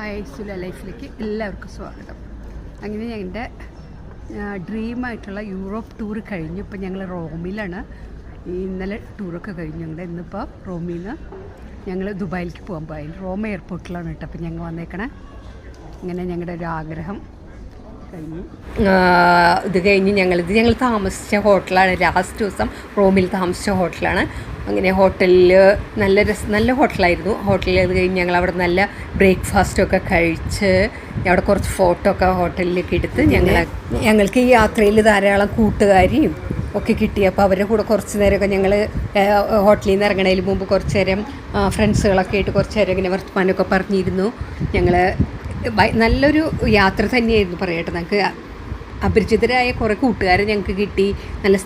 Hi സുല ലൈഫിലേക്ക് എല്ലാവർക്കും സ്വാഗതം. അങ്ങനെ ഞങ്ങളുടെ ഡ്രീമായിട്ടുള്ള യൂറോപ്പ് ടൂർ കഴിഞ്ഞു. ഇപ്പോൾ ഞങ്ങൾ റോമിലാണ്. ഇന്നലെ ടൂറൊക്കെ കഴിഞ്ഞു. ഞങ്ങളുടെ ഇന്നിപ്പോൾ റോമിൽ നിന്ന് ഞങ്ങൾ ദുബായിലേക്ക് പോകാൻ പോയി. റോം എയർപോർട്ടിലാണ് കേട്ടോ അപ്പോൾ ഞങ്ങൾ വന്നേക്കണേ. അങ്ങനെ ഞങ്ങളുടെ ഒരു ആഗ്രഹം കഴിഞ്ഞു. ഇത് കഴിഞ്ഞ് ഞങ്ങൾ താമസിച്ച ഹോട്ടലാണ്. ലാസ്റ്റ് ദിവസം റോമിൽ താമസിച്ച ഹോട്ടലാണ്. അങ്ങനെ ഹോട്ടലിൽ നല്ല ഹോട്ടലായിരുന്നു. ഹോട്ടലിൽ അത് കഴിഞ്ഞ് ഞങ്ങൾ അവിടെ നല്ല ബ്രേക്ക്ഫാസ്റ്റൊക്കെ കഴിച്ച് അവിടെ കുറച്ച് ഫോട്ടോ ഒക്കെ ഹോട്ടലിലേക്ക് എടുത്ത് ഞങ്ങൾക്ക് ഈ യാത്രയിൽ ധാരാളം കൂട്ടുകാരിയും ഒക്കെ കിട്ടി. അപ്പോൾ അവരുടെ കൂടെ കുറച്ച് നേരമൊക്കെ ഞങ്ങൾ ഹോട്ടലിൽ നിന്ന് ഇറങ്ങണതിന് മുമ്പ് കുറച്ച് നേരം ഫ്രണ്ട്സുകളൊക്കെ ആയിട്ട് കുറച്ച് നേരം ഇങ്ങനെ വർത്തമാനമൊക്കെ പറഞ്ഞിരുന്നു. ഞങ്ങൾ നല്ലൊരു യാത്ര തന്നെയായിരുന്നു പറയട്ടെ. ഞങ്ങൾക്ക് അപരിചിതരായ കുറേ കൂട്ടുകാരെ ഞങ്ങൾക്ക് കിട്ടി. നല്ല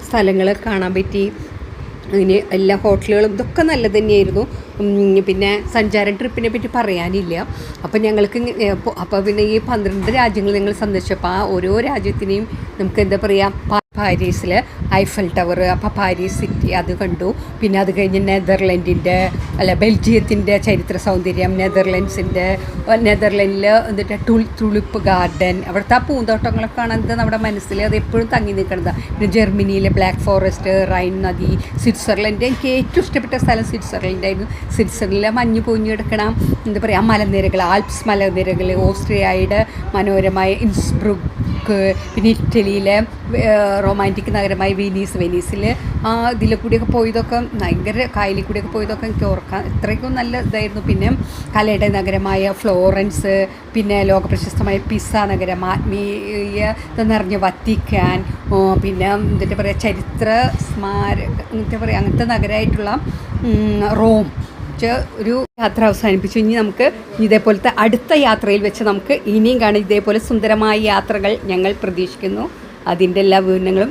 സ്ഥലങ്ങൾ കാണാൻ പറ്റി. അങ്ങനെ എല്ലാ ഹോട്ടലുകളും ഇതൊക്കെ നല്ലത് തന്നെയായിരുന്നു. പിന്നെ സഞ്ചാര ട്രിപ്പിനെ പറ്റി പറയാനില്ല. അപ്പോൾ ഞങ്ങൾക്ക് അപ്പോൾ പിന്നെ ഈ 12 രാജ്യങ്ങൾ ഞങ്ങൾ സന്ദർശിച്ചപ്പോൾ ആ ഓരോ രാജ്യത്തിനെയും നമുക്ക് എന്താ പറയുക, പാരീസിൽ ഐഫൽ ടവർ, അപ്പോൾ പാരീസ് സിറ്റി അത് കണ്ടു. പിന്നെ അത് കഴിഞ്ഞ് ബെൽജിയത്തിൻ്റെ ചരിത്ര സൗന്ദര്യം, നെതർലൻഡിൽ എന്നിട്ട് തുളിപ്പ് ഗാർഡൻ, അവിടുത്തെ ആ പൂന്തോട്ടങ്ങളൊക്കെ കാണുന്നത് നമ്മുടെ മനസ്സിൽ അത് എപ്പോഴും തങ്ങി നിൽക്കുന്നതാണ്. പിന്നെ ജർമ്മനിയിലെ ബ്ലാക്ക് ഫോറസ്റ്റ്, റൈൻ നദി, സ്വിറ്റ്സർലൻഡ്. എനിക്ക് ഏറ്റവും ഇഷ്ടപ്പെട്ട സ്ഥലം സ്വിറ്റ്സർലൻഡായിരുന്നു. സ്വിറ്റ്സർലൻഡിലെ മഞ്ഞ് പൊഞ്ഞ് കിടക്കണം എന്താ പറയുക, മലനിരകൾ, ആൽപ്സ് മലനിരകൾ, ഓസ്ട്രിയയുടെ മനോഹരമായ ഇൻസ്ബ്രുക്ക്, പിന്നെ ഇറ്റലിയിലെ റൊമാൻറ്റിക് നഗരമായ വെനീസിൽ ഇതിൽ കൂടിയൊക്കെ പോയതൊക്കെ ഭയങ്കര കായലിൽ കൂടിയൊക്കെ പോയതൊക്കെ എനിക്ക് ഓർക്കാം. ഇത്രയ്ക്കും നല്ല ഇതായിരുന്നു. പിന്നെ കലയുടെ നഗരമായ ഫ്ലോറൻസ്, പിന്നെ ലോകപ്രശസ്തമായ പിസ നഗരം, ആത്മീയത നിറഞ്ഞ വത്തിക്കാൻ, പിന്നെ എന്താ പറയുക ചരിത്ര സ്മാരക എന്താ പറയുക അങ്ങനത്തെ നഗരമായിട്ടുള്ള റോം. ഒരു യാത്ര അവസാനിപ്പിച്ചു. ഇനി നമുക്ക് ഇതേപോലത്തെ അടുത്ത യാത്രയിൽ വെച്ച് നമുക്ക് ഇനിയും കാണാം. ഇതേപോലെ സുന്ദരമായ യാത്രകൾ ഞങ്ങൾ പ്രതീക്ഷിക്കുന്നു. അതിൻ്റെ എല്ലാ വിവരങ്ങളും